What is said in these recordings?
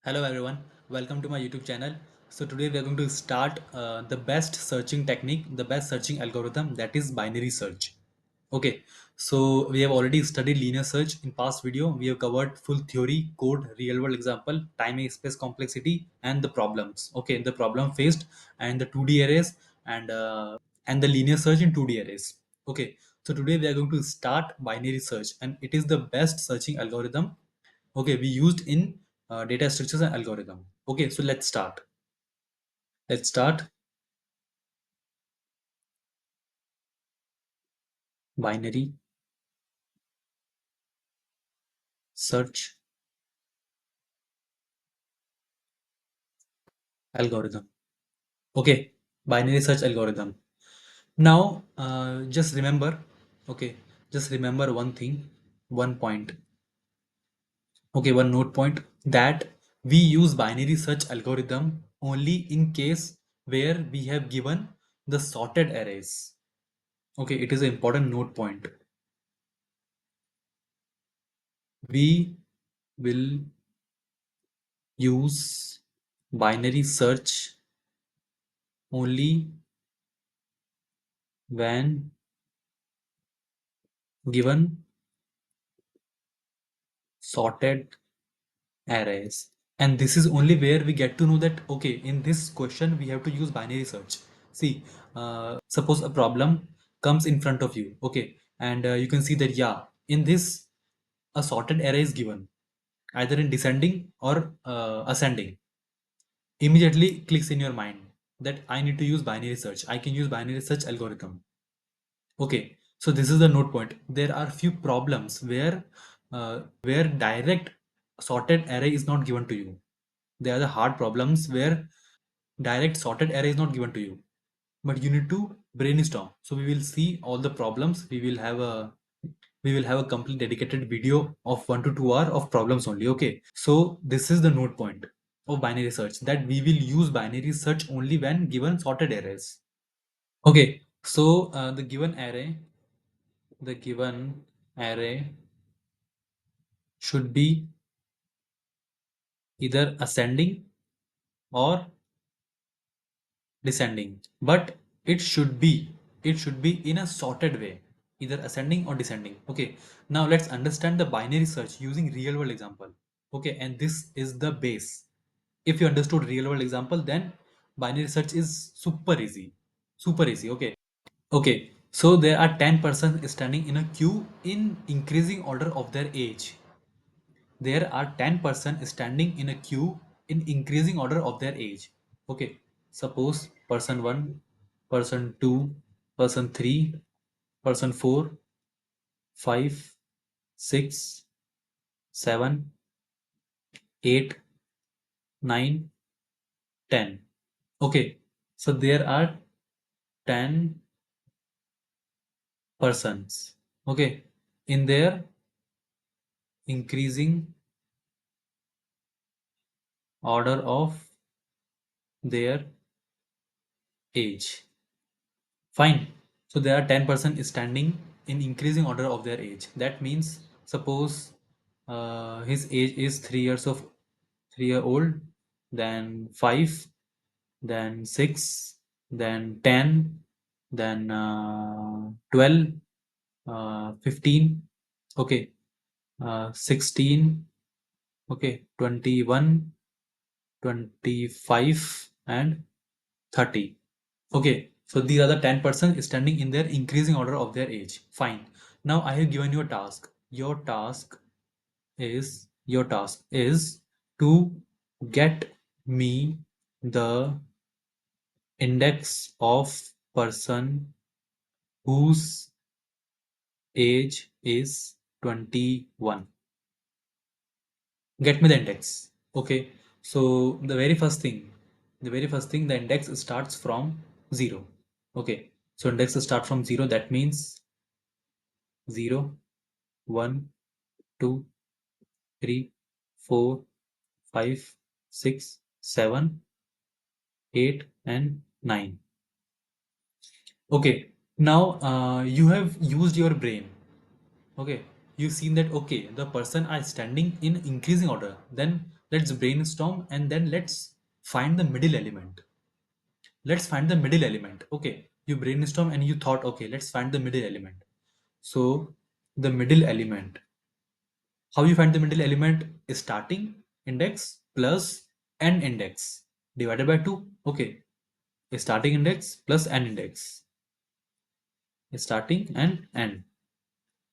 Hello everyone, welcome to my YouTube channel. So today we are going to start the best searching technique, the best searching algorithm, that is binary search. Okay, so we have already studied linear search in past video. We have covered full theory, code, real world example, time and space complexity, and the problems. Okay, the problem faced and the 2D arrays and the linear search in 2D arrays. Okay, so today we are going to start binary search, and it is the best searching algorithm. Okay, we used in data structures and algorithm. Okay, so let's start. Let's start binary search algorithm. Okay, binary search algorithm. Now, just remember, okay, just remember one thing, one point. Okay, one note point that we use binary search algorithm only in case where we have given the sorted arrays. Okay, it is an important note point. We will use binary search only when given sorted arrays. And this is only where we get to know that, okay, in this question, we have to use binary search. See, suppose a problem comes in front of you, okay, and you can see that, yeah, in this, a sorted array is given, either in descending or ascending. Immediately clicks in your mind that I need to use binary search. I can use binary search algorithm. Okay, so this is the note point. There are few problems where direct sorted array is not given to you. There are the hard problems where direct sorted array is not given to you, but you need to brainstorm. So we will see all the problems. We will have a complete dedicated video of 1 to 2 hour of problems only. Okay, so this is the note point of binary search, that we will use binary search only when given sorted arrays. Okay, so the given array should be either ascending or descending, but it should be in a sorted way, either ascending or descending. Okay, now let's understand the binary search using real world example. Okay, and this is the base. If you understood real world example, then binary search is super easy, super easy. Okay, so there are 10 persons standing in a queue in increasing order of their age. There are 10 persons standing in a queue in increasing order of their age. Okay, suppose person 1, person 2, person 3, person 4, 5, 6, 7, 8, 9, 10. Okay, so there are 10 persons. Okay, in their increasing order of their age. Fine. So there are 10% standing in increasing order of their age. That means suppose his age is 3 year old, then 5, then 6, then 10, then 12, 15, okay, 16, okay, 21, 25, and 30. Okay, so these are the 10% standing in their increasing order of their age. Fine. Now I have given you a task. Your task is to get me the index of person whose age is 21. Get me the index. Okay. So the very first thing, the index starts from 0. Okay. So index start from 0. That means 0, 1, 2, 3, 4, 5, 6, 7, 8, and 9. Okay. Now you have used your brain. Okay. You've seen that, okay, the person are standing in increasing order. Then let's brainstorm and then let's find the middle element. Let's find the middle element. Okay, you brainstorm and you thought, okay, let's find the middle element. So the middle element, how you find the middle element is starting index plus end index divided by 2. Okay, starting index plus end index, starting and end.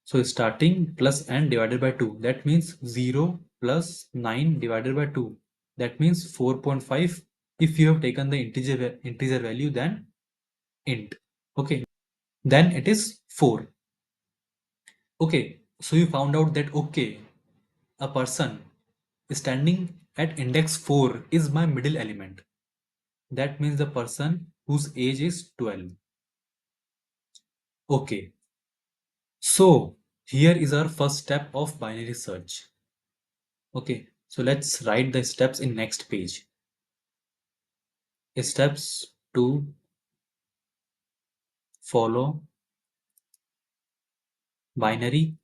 So starting plus n divided by 2. That means 0 plus 9 divided by 2. That means 4.5. If you have taken the integer value, then int. Okay. Then it is 4. Okay. So you found out that, okay, a person standing at index 4 is my middle element. That means the person whose age is 12. Okay. So here is our first step of binary search. Okay, so let's write the steps in next page. Steps to follow binary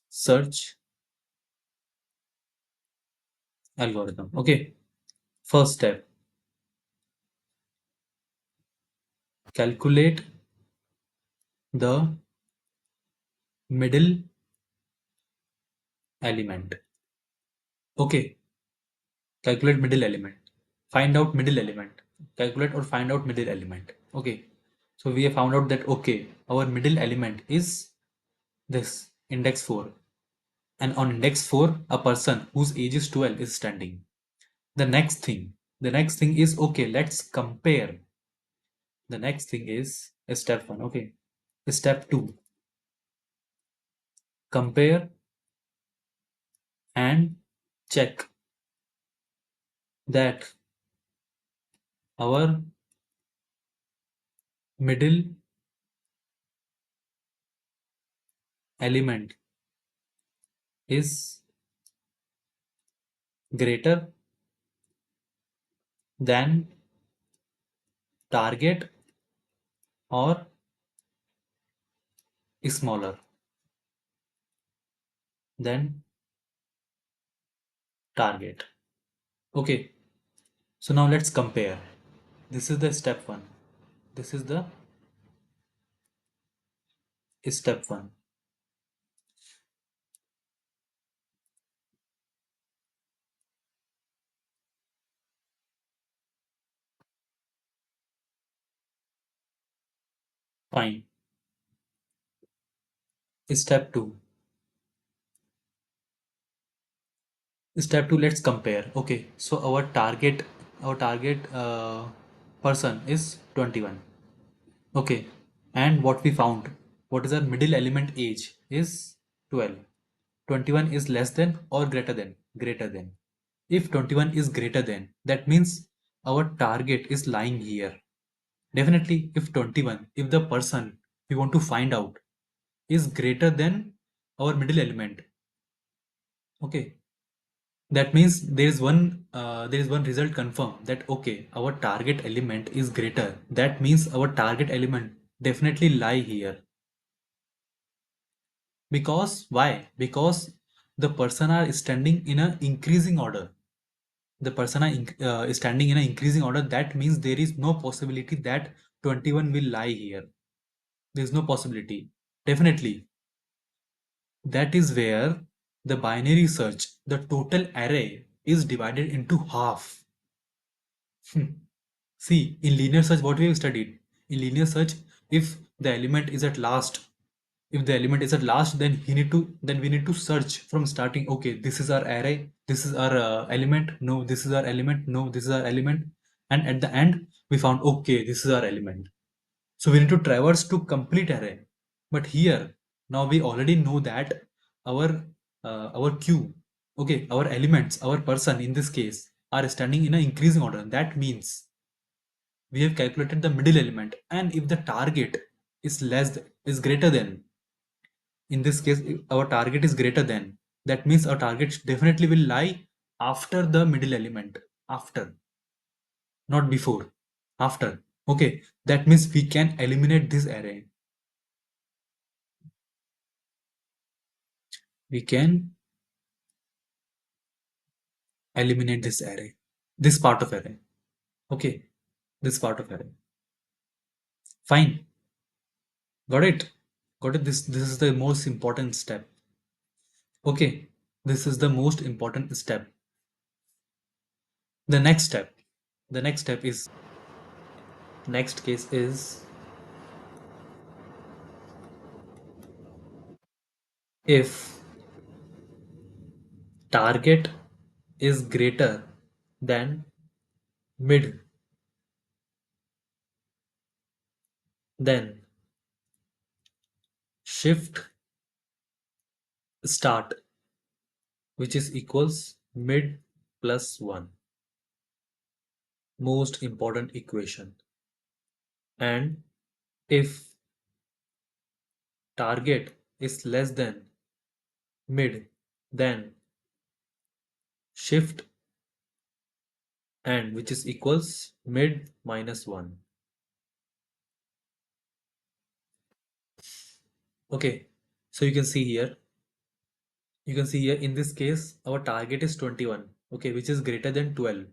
search algorithm. Okay, first step, calculate the middle element. Okay, calculate middle element. Find out middle element. Calculate or find out middle element. Okay, so we have found out that, okay, our middle element is this index 4, and on index 4 a person whose age is 12 is standing. The next thing is, okay, let's compare. The next thing is step 1. Okay, step 2, compare and check that our middle element is greater than target or smaller than target. Okay, so now let's compare. This is the step 1. This is the step 1. Fine. Step 2. Step 2, let's compare. Okay, so our target person is 21. Okay, and what we found, what is our middle element age is 12. 21 is less than or greater than? Greater than. If 21 is greater than, that means our target is lying here. Definitely, if the person we want to find out is greater than our middle element, okay, that means there is one result confirmed that, okay, our target element is greater. That means our target element definitely lie here. Because why? Because the person are standing in a increasing order. The person is standing in an increasing order. That means there is no possibility that 21 will lie here. There is no possibility. Definitely. That is where the binary search, the total array is divided into half. See, in linear search, what we have studied? In linear search, if the element is at last, then we need to search from starting. Okay, this is our array, this is our element, no, this is our element, no, this is our element, and at the end we found, okay, this is our element. So we need to traverse to complete array. But here, now we already know that our our queue, okay, our elements, our person in this case are standing in an increasing order. That means we have calculated the middle element, and if the target is greater than, in this case if our target is greater than, that means our target definitely will lie after the middle element. After, not before. After. Okay, that means we can eliminate this array. We can eliminate this array, this part of array. Okay, this part of array. Fine, got it. Got it. This is the most important step. Okay, this is the most important step. The next step. The next step is next case is if target is greater than mid, then shift start, which is equals mid plus 1. Most important equation. And if target is less than mid, then shift and which is equals mid minus 1. Okay, so you can see here in this case our target is 21, okay, which is greater than 12.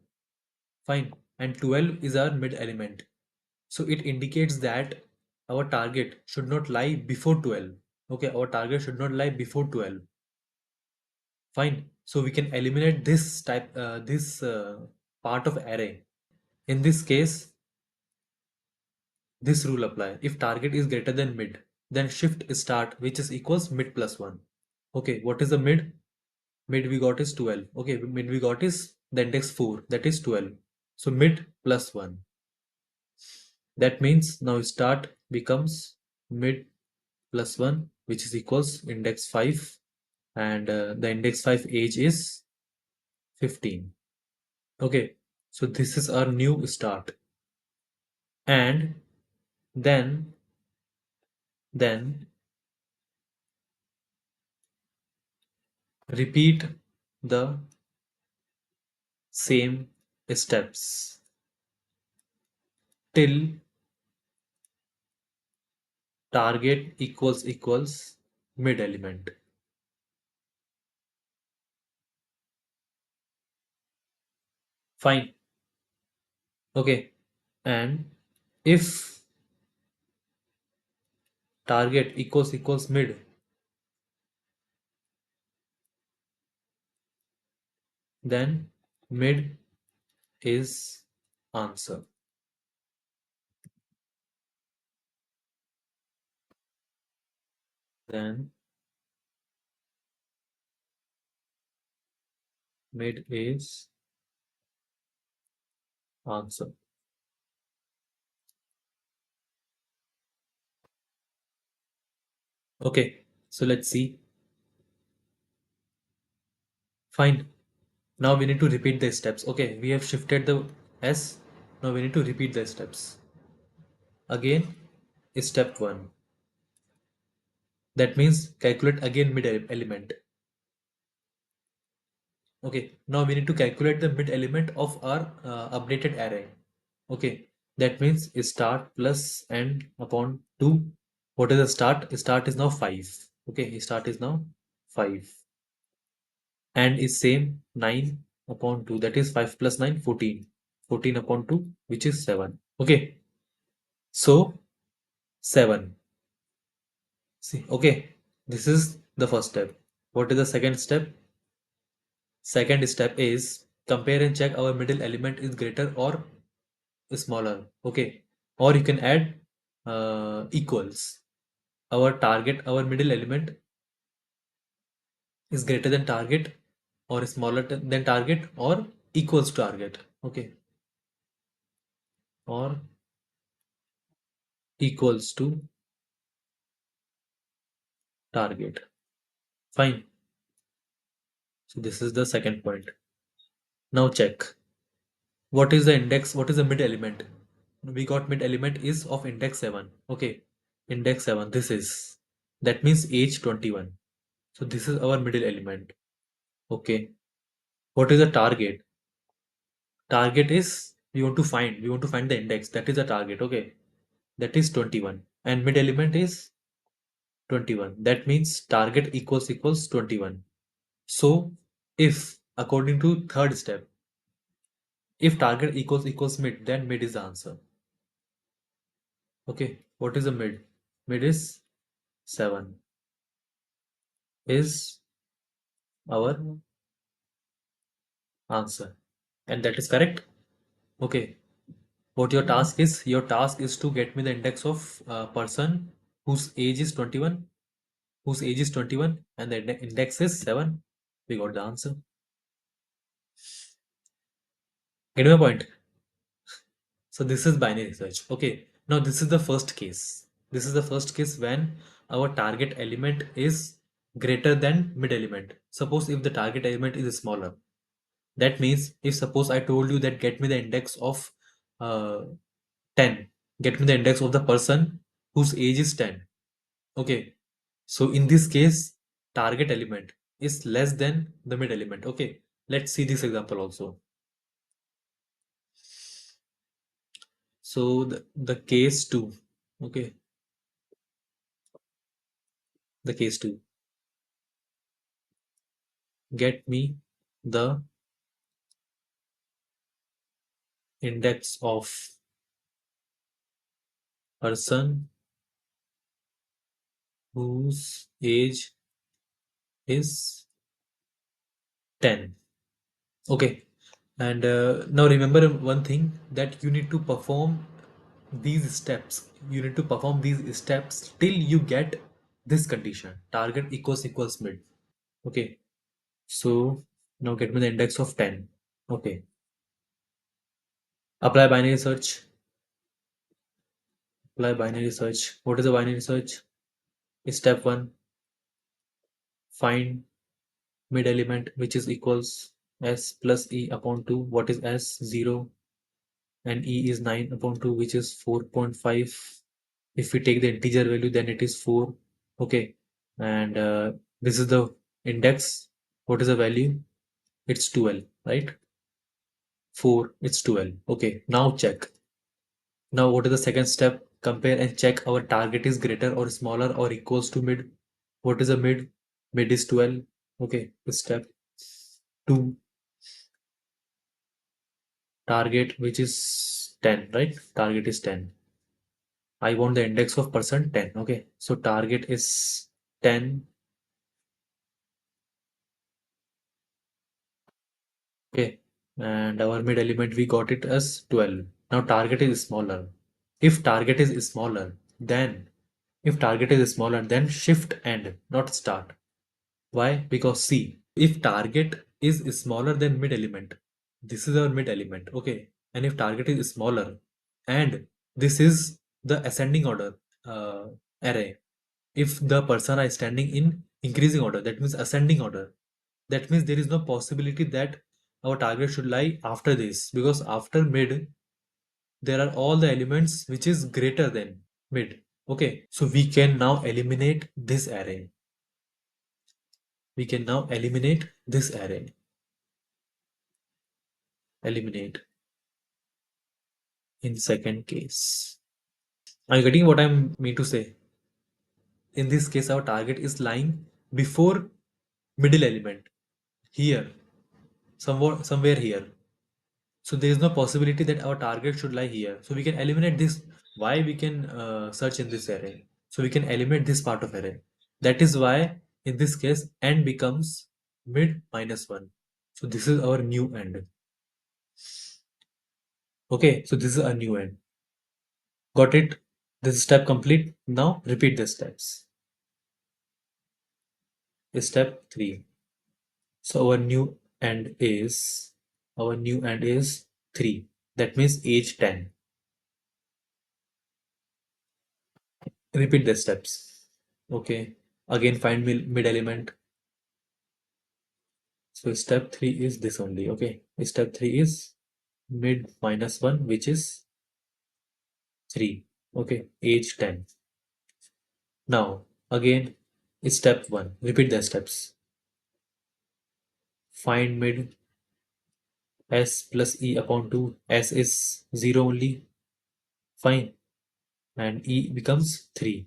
Fine, and 12 is our mid element. So it indicates that our target should not lie before 12. Okay, our target should not lie before 12. Fine. So we can eliminate this part of array. In this case, this rule apply. If target is greater than mid, then shift start, which is equals mid plus 1. Okay, what is the mid? Mid we got is 12. Okay, mid we got is the index 4, that is 12. So mid plus 1. That means now start becomes mid plus 1, which is equals index 5, and the index 5 age is 15. Okay, so this is our new start. And then then repeat the same steps till target equals mid element. Fine. Okay, and if target equals mid, then mid is answer. Then mid is answer. Okay, so let's see. Fine. Now we need to repeat the steps. Okay, we have shifted the S. Now we need to repeat the steps. Again, step 1. That means calculate again mid element. Okay, now we need to calculate the mid element of our updated array. Okay, that means start plus n upon 2. What is the start? Start is now 5. Okay, start is now 5. And is same 9 upon 2. That is 5 plus 9, 14. 14 upon 2, which is 7. Okay, so 7. See, okay, this is the first step. What is the second step? Second step is compare and check our middle element is greater or smaller. Okay, or you can add equals. Our middle element is greater than target or smaller than target or equals to target. Okay, or equals to target. Fine. So this is the second point. Now check. What is the index? What is the mid element? We got mid element is of index 7. Okay. Index 7. This is. That means age 21. So this is our middle element. Okay. What is the target? Target is we want to find the index. That is the target. Okay. That is 21. And mid element is 21. That means target equals 21. So if according to third step, if target equals mid, then mid is the answer. Okay, what is the mid? Mid is 7 is our answer. And that is correct. Okay, what your task is? Your task is to get me the index of person whose age is 21, whose age is 21, and the index is 7. We got the answer. Get my point? So this is binary search. Okay, now this is the first case. This is the first case when our target element is greater than mid element. Suppose if the target element is smaller. That means if suppose I told you that get me the index of uh, 10, get me the index of the person whose age is 10. Okay, so in this case, target element is less than the mid element. Okay, let's see this example also. So the case 2, okay, the case 2, get me the index of person whose age is 10. Okay, and now remember one thing, that you need to perform these steps. You need to perform these steps till you get this condition, target equals mid. Okay, so now get me the index of 10. Okay, apply binary search. Apply binary search. What is the binary search? Step 1, find mid element which is equals s plus e upon 2. What is s? 0, and e is 9 upon 2, which is 4.5. If we take the integer value, then it is 4. Okay, and this is the index. What is the value? It's 12, right? 4, it's 12. Okay, now check. Now what is the second step? Compare and check our target is greater or smaller or equals to mid. What is the mid? Mid is 12. Okay, step 2, target which is 10, right? Target is 10. I want the index of person 10. Okay, so target is 10. Okay, and our mid element we got it as 12. Now target is smaller. If target is smaller, then if target is smaller, then shift end, not start. Why? Because see, if target is smaller than mid element, this is our mid element, okay? And if target is smaller, and this is the ascending order uh, array, if the person are standing in increasing order, that means ascending order, that means there is no possibility that our target should lie after this, because after mid there are all the elements which is greater than mid. Okay, so we can now eliminate this array. We can now eliminate this array. Eliminate in second case. Are you getting what I'm mean to say? In this case, our target is lying before middle element here, somewhere here. So there is no possibility that our target should lie here. So we can eliminate this. Why we can search in this array? So we can eliminate this part of array. That is why in this case end becomes mid minus 1. So this is our new end. Okay, so this is a new end. Got it? This step complete. Now repeat the steps. Step 3. So our new end is 3. That means age 10. Repeat the steps. Okay. Again find mid element. So step 3 is this only. Okay. Step 3 is mid minus 1, which is 3. Okay. Age 10. Now again step 1. Repeat the steps. Find mid s plus e upon 2. S is 0 only. Fine. And e becomes 3.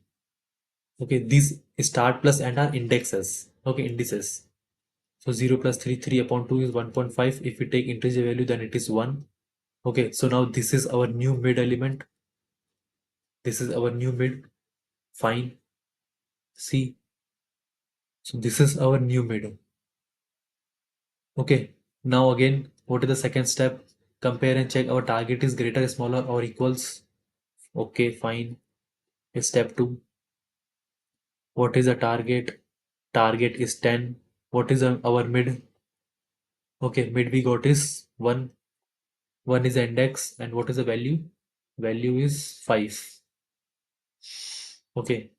Okay, these start plus end are indexes. Okay, indices. So 0 plus 3, 3 upon 2 is 1.5. If we take integer value, then it is 1. Okay, so now this is our new mid element. This is our new mid. Fine. See. So this is our new mid. Okay. Now again, what is the second step? Compare and check our target is greater, smaller, or equals. Okay, fine. Step 2. What is the target? Target is 10. What is our mid? Okay, mid we got is 1. 1 is the index, and what is the value? Value is 5. Okay,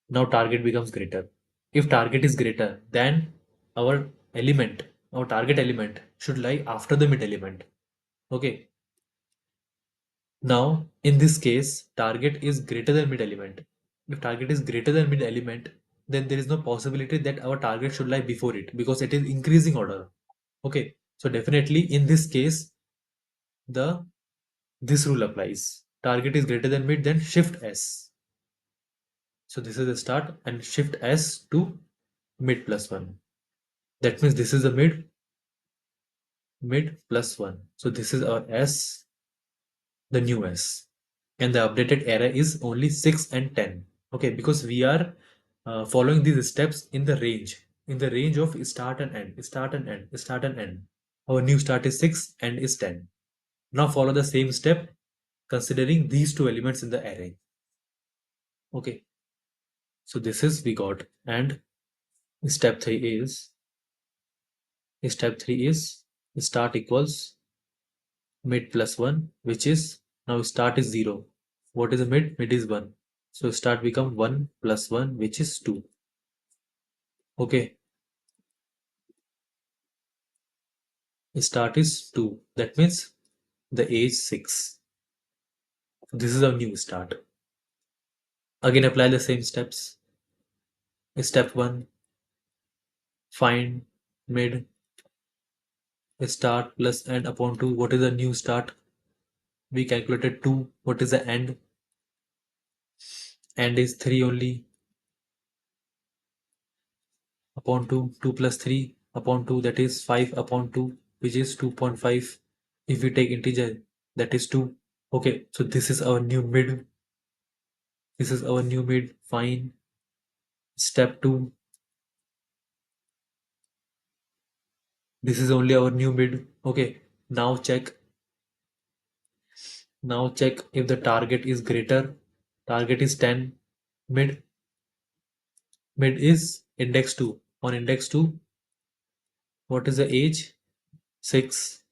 now target becomes greater. If target is greater, then our element, our target element should lie after the mid element. Okay, now in this case, target is greater than mid element. If target is greater than mid element, then there is no possibility that our target should lie before it because it is increasing order. Okay, so definitely in this case, the this rule applies. Target is greater than mid, then shift S. So this is the start and shift S to mid plus 1. That means this is the mid plus 1. So this is our S, the new S. And the updated array is only 6 and 10. Okay, because we are following these steps in the range of start and end, start and end, start and end. Our new start is 6 and is 10. Now follow the same step considering these two elements in the array. Okay, so this is we got, and step 3 is start equals mid plus 1, which is now start is 0. What is the mid? Mid is 1. So start become 1 plus 1, which is 2. Okay, start is 2. That means the age 6. This is our new start. Again apply the same steps. Step 1, find mid start plus end upon 2. What is the new start? We calculated 2. What is the end? End is 3 only. Upon 2, 2 plus 3 upon 2, that is 5 upon 2, which is 2.5. If we take integer, that is 2. Okay, so this is our new mid. This is our new mid. Fine. Step 2. This is only our new mid. Okay, now check. Now check if the target is greater. Target is 10. Mid. Mid is index 2. On index 2, what is the age? 6.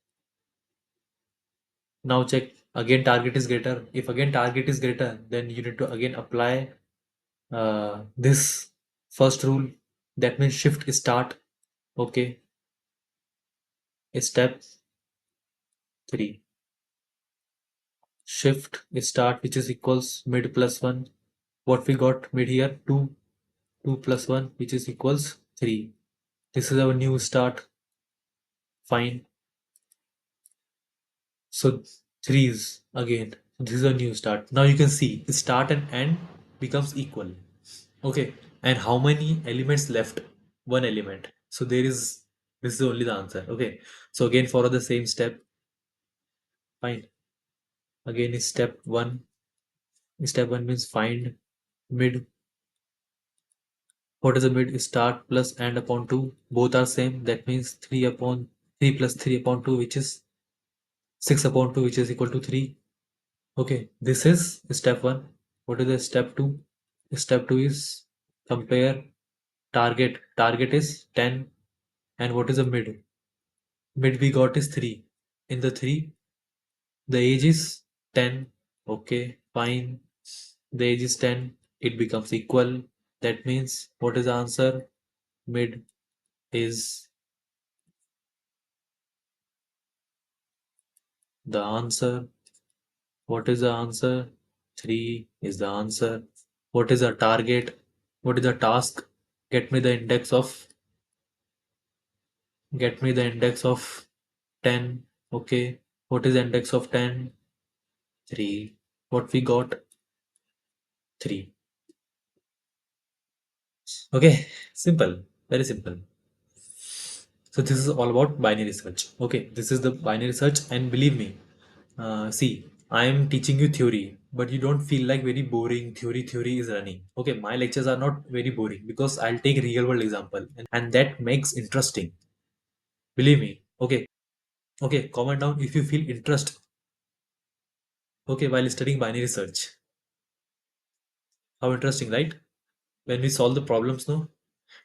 Now check again target is greater. If again target is greater, then you need to again apply this first rule. That means shift start. Okay, step 3. Shift start, which is equals mid plus 1. What we got mid here? 2. 2 plus 1, which is equals 3. This is our new start. Fine. So 3 is again. This is a new start. Now you can see start and end becomes equal. Okay. And how many elements left? One element. So this is only the answer. Okay. So again follow the same step. Fine. Again is step 1. Step 1 means find mid. What is the mid? Start plus end upon 2. Both are same. That means 3 plus 3 upon 2, which is 6 upon 2, which is equal to 3. Okay. This is step 1. What is the step 2? Step 2 is compare target. Target is 10. And what is the mid? Mid we got is 3. In the 3, the age is 10. Okay, fine. The age is 10. It becomes equal. That means what is the answer? Mid is the answer. What is the answer? 3 is the answer. What is the target? What is the task? Get me the index of get me the index of 10. Okay. What is the index of 10? 3. What we got? 3. Okay, simple, very simple. So this is all about binary search. Okay, this is the binary search, and believe me, see, I am teaching you theory, but you don't feel like very boring theory is running. Okay, my lectures are not very boring because I'll take real world example, and that makes interesting. Believe me. Okay, okay, comment down if you feel interest. Okay, while studying binary search, how interesting, right? When we solve the problems, no,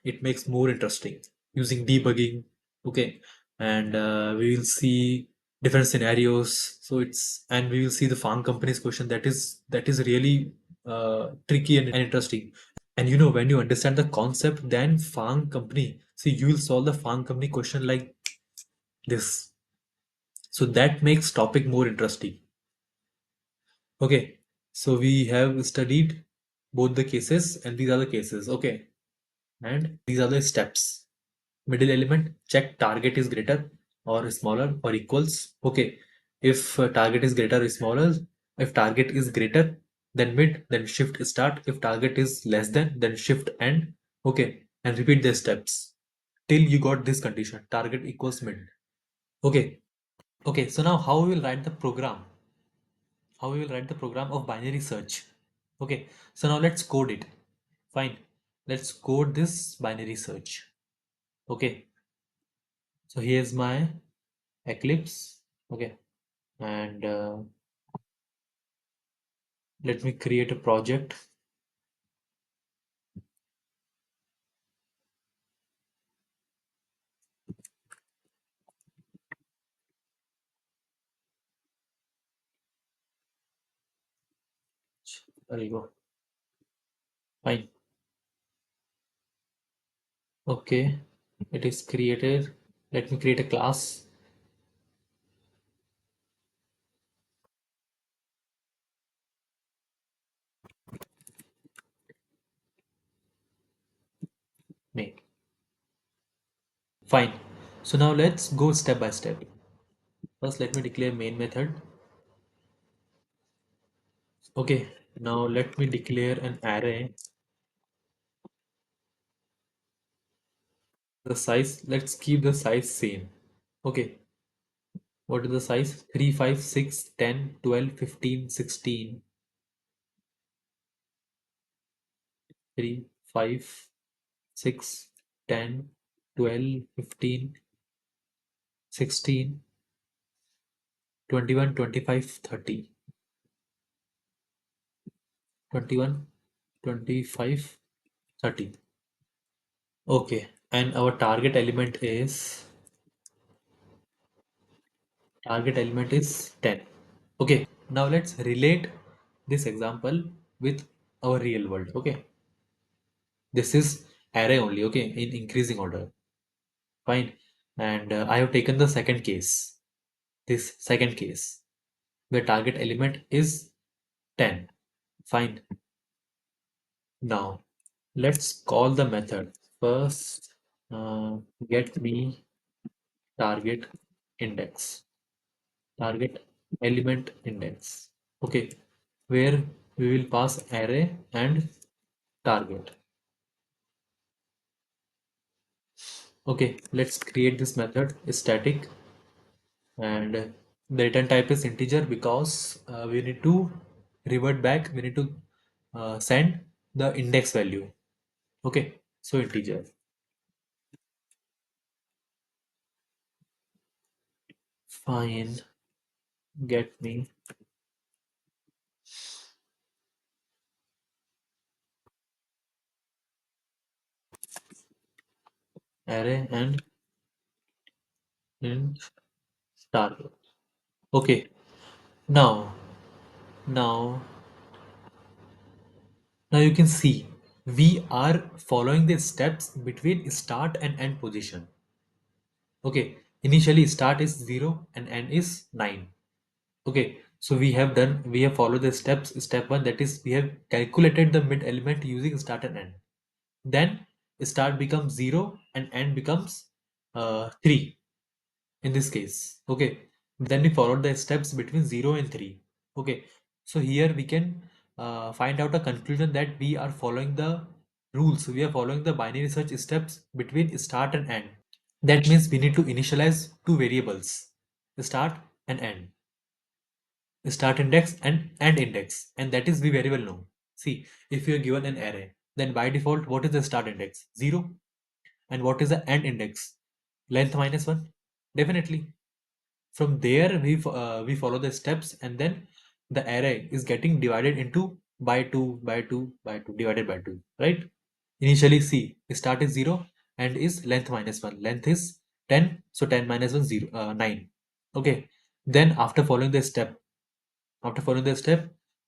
it makes more interesting using debugging. Okay, and we will see different scenarios. So it's, and we will see the farm company's question, that is really tricky and interesting. And you know, when you understand the concept, then farm company, see, you will solve the farm company question like this. So that makes topic more interesting. Okay, so we have studied both the cases, and these are the cases. Okay, and these are the steps. Middle element, check target is greater or smaller or equals. Okay, if target is greater or smaller, if target is greater, then mid, then shift start. If target is less than, then shift end. Okay, and repeat the steps till you got this condition, target equals mid. Okay, okay, so now how we will write the program? How we will write the program of binary search? Okay, so now let's code it. Fine, let's code this binary search. Okay, so here's my Eclipse. Okay, and let me create a project. There you go. Fine. Okay, it is created. Let me create a class. Make. Fine. So now let's go step by step. First, let me declare main method. Okay, now let me declare an array. The size, let's keep the size same. Okay, what is the size? 3, 5, 6, 10, 12, 15, 16. 3, 5, 6, 10, 12, 15, 16, 21, 25, 30. 21, 25, 30. Okay, and our target element is 10. Okay, now let's relate this example with our real world. Okay, this is array only. Okay, in increasing order. Fine, and I have taken the second case. This second case where target element is 10. Fine. Now let's call the method. First, get me target index, target element index. Okay, where we will pass array and target. Okay, let's create this method static, and the return type is integer because we need to revert back, we need to send the index value. Okay, so integer. Fine, get me array and int target. Okay, now now now you can see we are following the steps between start and end position. Okay, initially start is 0 and end is 9. Okay, so we have followed the steps. Step 1, that is we have calculated the mid element using start and end. Then start becomes 0 and end becomes 3 in this case. Okay, then we followed the steps between 0 and 3. Okay, so here we can find out a conclusion that we are following the rules, we are following the binary search steps between start and end. That means we need to initialize two variables, start and end, start index and index, and that is we very well know. See, if you are given an array, then by default, what is the start index? 0. And what is the end index? Length minus 1. Definitely. From there, we follow the steps, and then the array is getting divided into by 2, by 2, by 2, divided by 2, right? Initially, see, start is 0 and is length minus 1. Length is 10, so 10 minus 1, 0, 9. Okay. Then after following the step,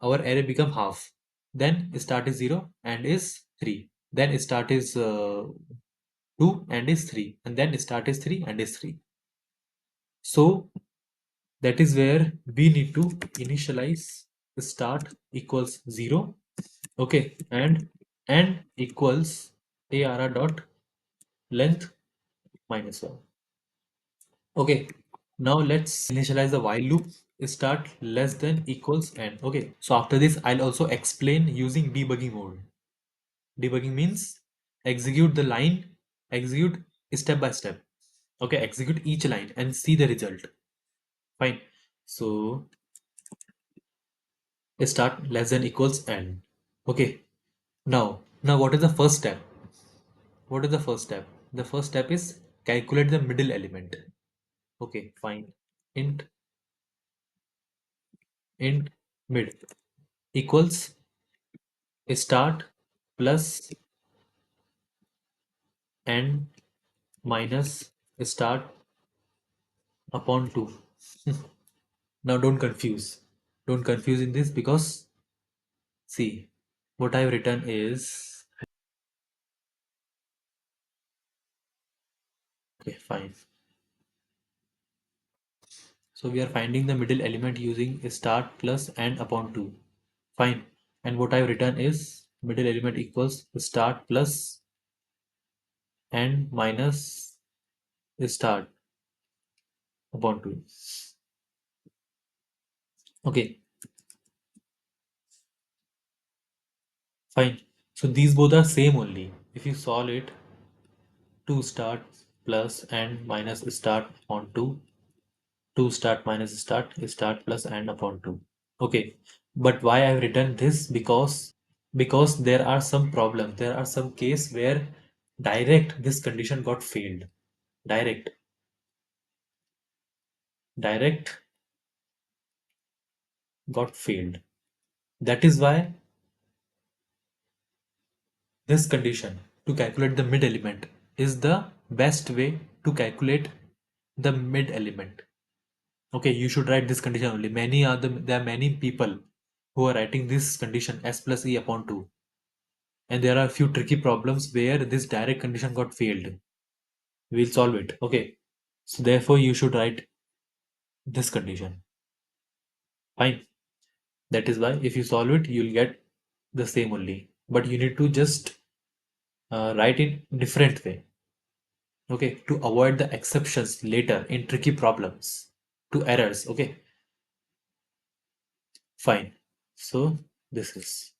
our array become half. Then start is 0 and is 3. Then start is 2 and is 3. And then start is 3 and is 3. So that is where we need to initialize start equals 0. Okay. And end equals arr dot length minus 1. Okay. Now let's initialize the while loop. Start less than equals end. Okay. So after this, I'll also explain using debugging mode. Debugging means execute the line, execute step by step. Okay, execute each line and see the result. Fine. So start less than equals end. Okay. Now what is the first step? What is the first step? The first step is calculate the middle element. Okay, fine. Int int mid equals start plus end minus start upon 2. Now don't confuse. Don't confuse in this because see what I've written is okay, fine. So we are finding the middle element using start plus end upon 2. Fine. And what I've written is middle element equals start plus end minus start upon 2. Okay, fine. So these both are same only. If you solve it, 2 start plus end minus start upon 2, 2 start minus start plus end upon 2. Okay, but why I've written this? Because there are some problems, there are some case where direct this condition got failed. Direct direct got failed. That is why this condition to calculate the mid element is the best way to calculate the mid element. Okay, you should write this condition only. There are many people who are writing this condition s plus e upon 2, and there are a few tricky problems where this direct condition got failed. We'll solve it. Okay, so therefore you should write this condition. Fine. That is why if you solve it, you'll get the same only. But you need to just write it different way. Okay, to avoid the exceptions later in tricky problems to errors. Okay, fine. So this is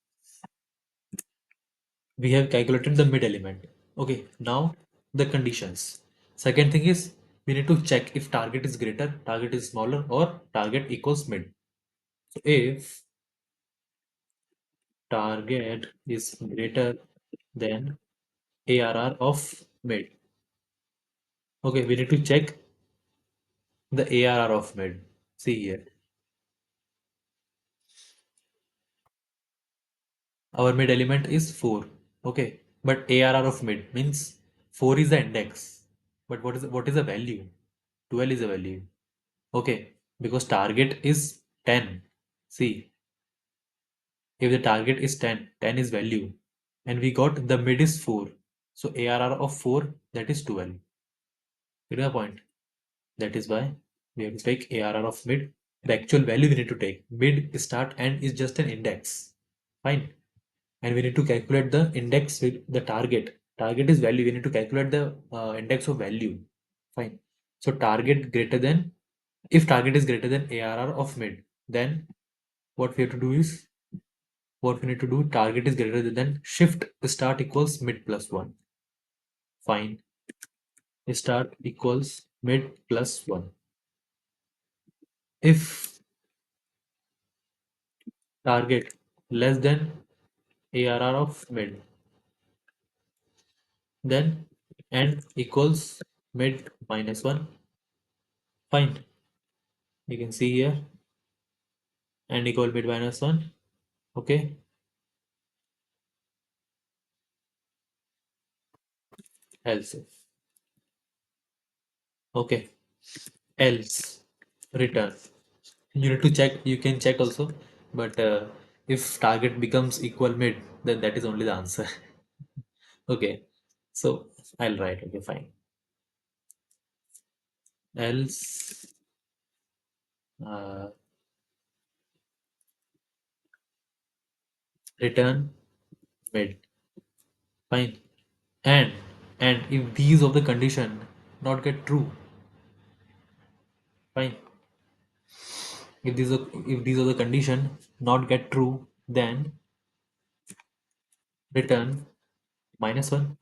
we have calculated the mid element. Okay, now the conditions. Second thing is we need to check if target is greater, target is smaller, or target equals mid. So if target is greater than ARR of mid. Okay, we need to check the ARR of mid. See here, our mid element is 4. Okay, but ARR of mid means 4 is the index. But what is the value? 12 is the value. Okay, because target is 10. See, if the target is 10, 10 is value, and we got the mid is 4. So ARR of 4, that is 12. You know the point? That is why we have to take ARR of mid. The actual value we need to take. Mid, start, end is just an index. Fine. And we need to calculate the index with the target. Target is value. We need to calculate the index of value. Fine. So target greater than, if target is greater than ARR of mid, then what we have to do is, what we need to do, target is greater than shift start equals mid plus 1. Fine. start equals mid plus 1. If target less than ARR of mid, then end equals mid minus 1. Fine. You can see here end equal mid minus 1. Okay. Else. Okay. Else. Return. You need to check. You can check also. But if target becomes equal mid, then that is only the answer. Okay. So I'll write. Okay, fine. Else uh, return mid. Fine. And and if these of the condition not get true, fine. If these are the condition not get true, then return minus 1.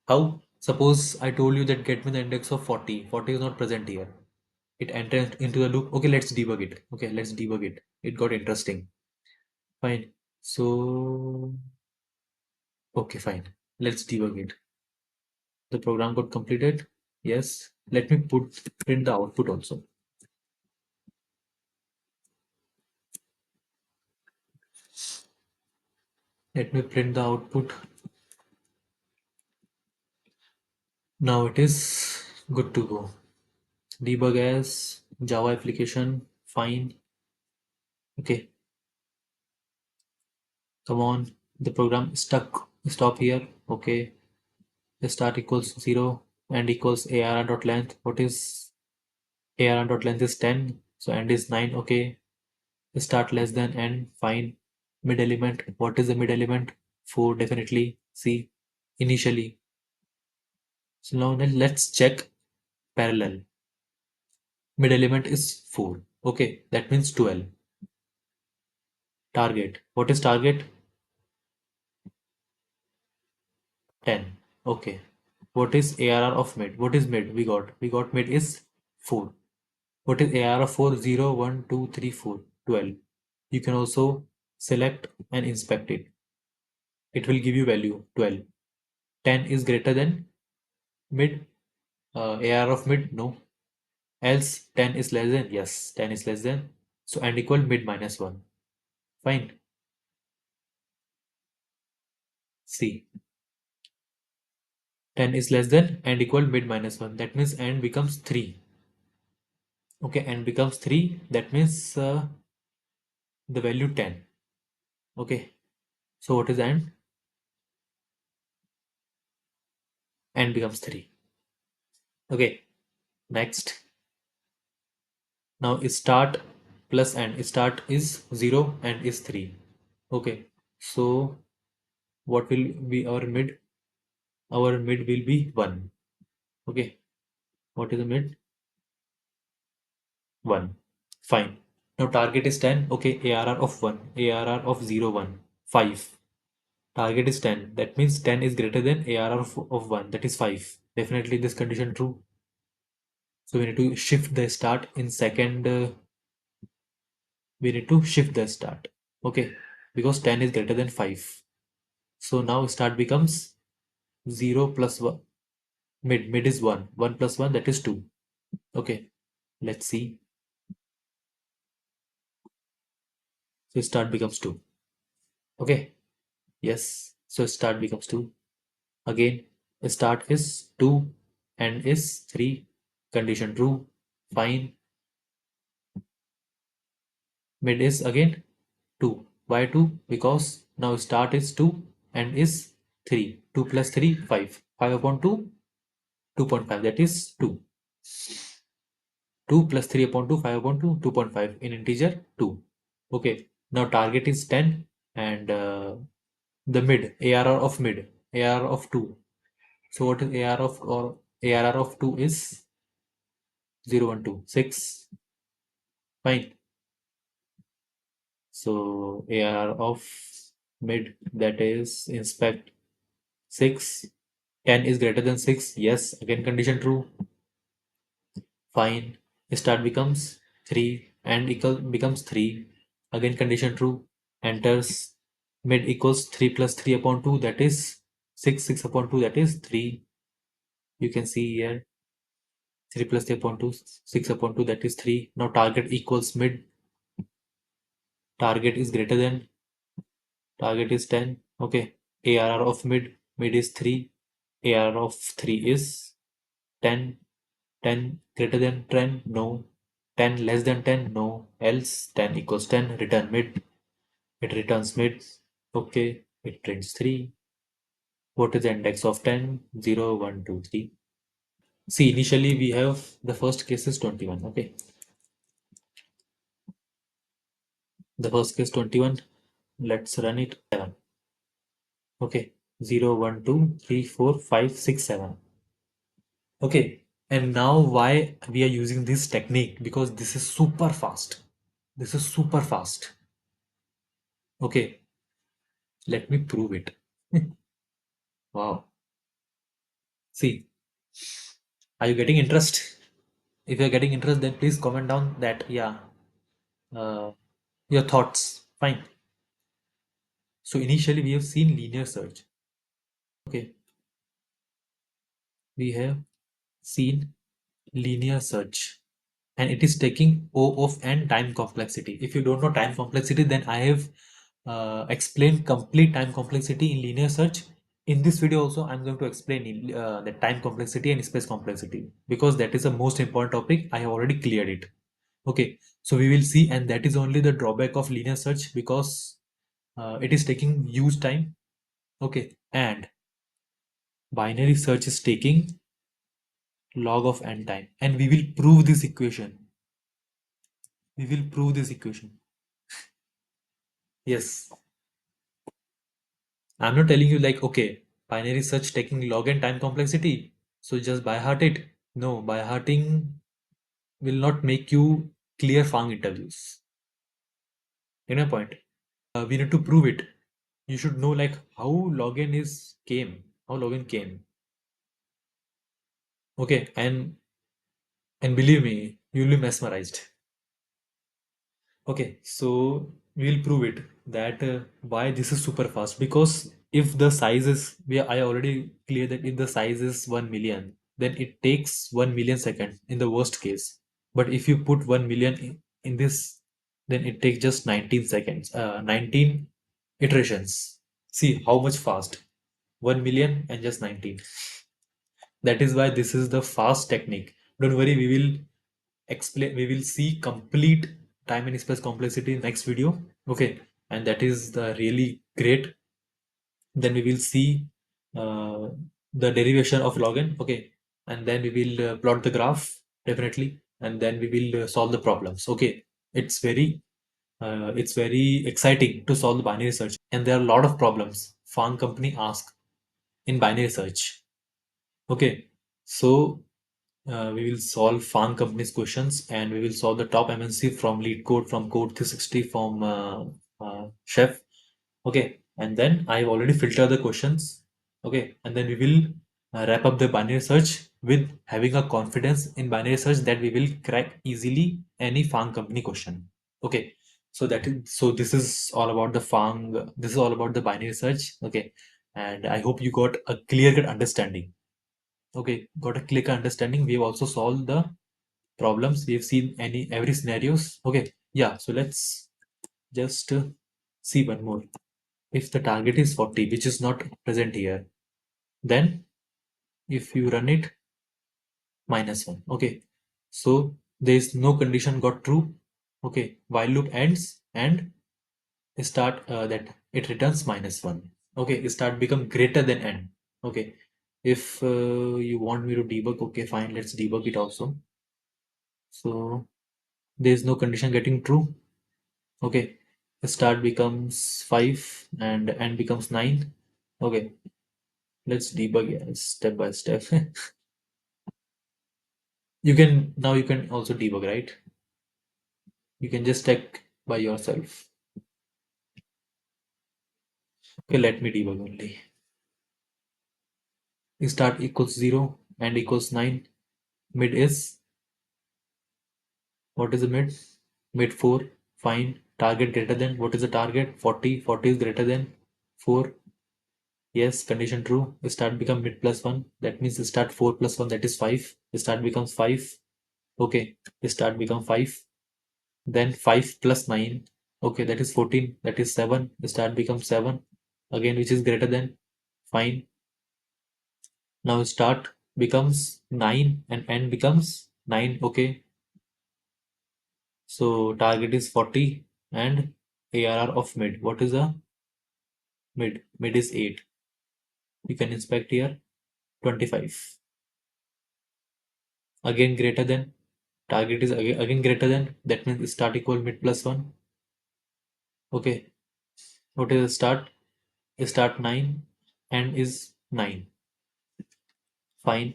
How? Suppose I told you that get me the index of 40. 40 is not present here. It enters into the loop. Okay, let's debug it. Okay, let's debug it. It got interesting. Fine. So, okay, fine. Let's debug it. The program got completed. Yes. Let me print the output also. Let me print the output. Now it is good to go. Debug as Java application. Fine. Okay. Come on. The program stuck. Stop here. Okay. The start equals 0 and equals ARR dot length. What is ARR dot length is 10. So end is 9. Okay. The start less than end. Fine. Mid element. What is the mid element? 4 definitely. C. Initially. So now let's check parallel. Mid element is 4. Okay. That means 12. Target. What is target? 10. Okay. What is ARR of mid? What is mid? We got mid is 4. What is ARR of 4? 0, 1, 2, 3, 4, 12. You can also select and inspect it. It will give you value 12. 10 is greater than mid. ARR of mid? No. Else 10 is less than? Yes, 10 is less than. So and equal mid minus 1. Fine. See. 10 is less than and equal mid minus 1. That means and becomes 3. Okay, and becomes 3. That means the value 10. Okay. So what is and? And becomes 3. Okay. Next. Now start plus and start is 0 and is 3. Okay. So what will be our mid? Our mid will be 1. Okay. What is the mid? 1. Fine. Now target is 10. Okay. ARR of 1. ARR of 0, 1. 5. Target is 10. That means 10 is greater than ARR of 1. That is 5. Definitely this condition true. So we need to shift the start in second. We need to shift the start. Okay. Because 10 is greater than 5. So now start becomes 0 plus 1. Mid is 1. 1 plus 1 that is 2. Okay. Let's see. So start becomes 2. Okay. Yes. So start becomes 2. Again, start is 2 and is 3. Condition true. Fine. Mid is again 2. Why 2? Because now start is 2 and is 3. 2 plus 3, 5. 5 upon 2, 2.5. That is 2. 2 plus 3 upon 2, 5 upon 2, 2.5. In integer 2. Okay. Now target is 10 and the mid, ARR of mid, ARR of 2. So what is ARR of or ARR of 2 is 0, 1, 2, 6. Fine. So ARR of mid that is inspect 6. 10 is greater than 6. Yes, again condition true. Fine. Start becomes 3 and equal becomes 3. Again condition true. Enters mid equals 3 plus 3 upon 2, that is 6. 6 upon 2, that is 3. You can see here 3 plus 3 upon 2, 6 upon 2, that is 3. Now target equals mid. Target is greater than, target is 10. Okay. ARR of mid is 3. ARR of 3 is 10. 10 greater than 10? No. 10 less than 10? No. Else 10 equals 10. Return mid. It returns mid. Okay. It prints 3. What is the index of 10? 0, 1, 2, 3. See, initially we have the first case is 21. Okay. The first case 21. Let's run it. 7. Okay. 0, 1, 2, 3, 4, 5, 6, 7. Okay. And now why we are using this technique? Because this is super fast. This is super fast. Okay. Let me prove it. Wow. See, are you getting interest? If you're getting interest, then please comment down that, yeah, uh, your thoughts. Fine. So initially we have seen linear search. Okay. We have seen linear search and it is taking O of n time complexity. If you don't know time complexity, then I have explained complete time complexity in linear search. In this video also, I'm going to explain the time complexity and space complexity because that is the most important topic. I have already cleared it. Okay, so we will see, and that is only the drawback of linear search because it is taking huge time. Okay, and binary search is taking log of n time, and we will prove this equation. We will prove this equation. Yes, I'm not telling you like, okay, binary search taking log n time complexity, so just by heart it. No, by hearting will not make you clear FAANG interviews. You know point. We need to prove it. You should know like how login is came, how login came. Okay, and believe me, you'll be mesmerized. Okay, so we'll prove it that why this is super fast because if the size is I already clear that if the size is 1 million, then it takes 1 million seconds in the worst case. But if you put 1 million in this, then it takes just 19 seconds, 19 iterations. See how much fast. 1 million and just 19. That is why this is the fast technique. Don't worry, we will explain, we will see complete time and space complexity in next video. Okay, and that is the really great. Then we will see uh, the derivation of log n. Okay, and then we will plot the graph definitely, and then we will solve the problems. Okay, it's very exciting to solve the binary search, and there are a lot of problems FAANG company ask in binary search. Okay, so we will solve FAANG company's questions and we will solve the top MNC from lead code, from code 360, from chef. Okay, and then I've already filtered the questions. Okay, and then we will wrap up the binary search with having a confidence in binary search that we will crack easily any FAANG company question. Okay, so this is all about the FAANG. This is all about the binary search. Okay, and I hope you got a clear cut understanding. Okay, got a clear understanding. We've also solved the problems. We've seen every scenarios. Okay, yeah. So let's just see one more. If the target is 40, which is not present here, then if you run it, -1. Okay, so there is no condition got true. Okay, while loop ends and start that it returns -1. Okay, start become greater than n. Okay, if you want me to debug, okay, fine. Let's debug it also. So there is no condition getting true. Okay, start becomes 5 and end becomes 9. Okay, let's debug step by step. You can also debug, right? You can just check by yourself. Okay, let me debug only. Start equals 0 and equals 9. Mid is, what is the mid? Mid 4. Fine. Target greater than, what is the target? 40. 40 is greater than 4. Yes, condition true. Start become mid plus 1. That means start 4 plus 1, that is 5. Start becomes 5. Okay. Start become 5. Then 5 plus 9. Okay, that is 14. That is 7. Start becomes 7. Again, which is greater than. Fine. Now start becomes 9 and end becomes 9. Okay. So target is 40 and ARR of mid. What is the mid? Mid is 8. You can inspect here 25. Again greater than. Target is again greater than. That means start equal mid plus 1. Okay. What is the start? Start 9 and is 9. Fine.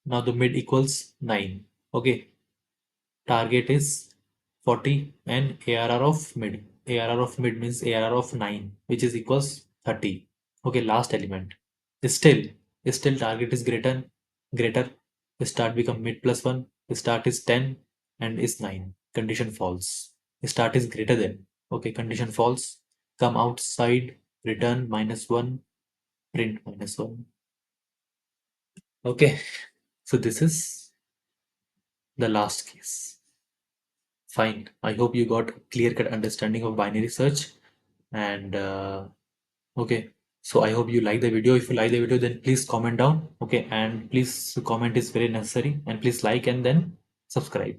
Now the mid equals 9. Okay. Target is 40 and ARR of mid. ARR of mid means ARR of 9, which is equals 30. Okay, last element. Still, still target is greater. Start become mid plus 1. Start is 10 and is 9. Condition false. Start is greater than. Okay, condition false. Come outside, return -1, print -1. Okay, so this is the last case. Fine. I hope you got a clear-cut understanding of binary search. And okay, so I hope you like the video. If you like the video, then please comment down. Okay, and please comment is very necessary. And please like and then subscribe.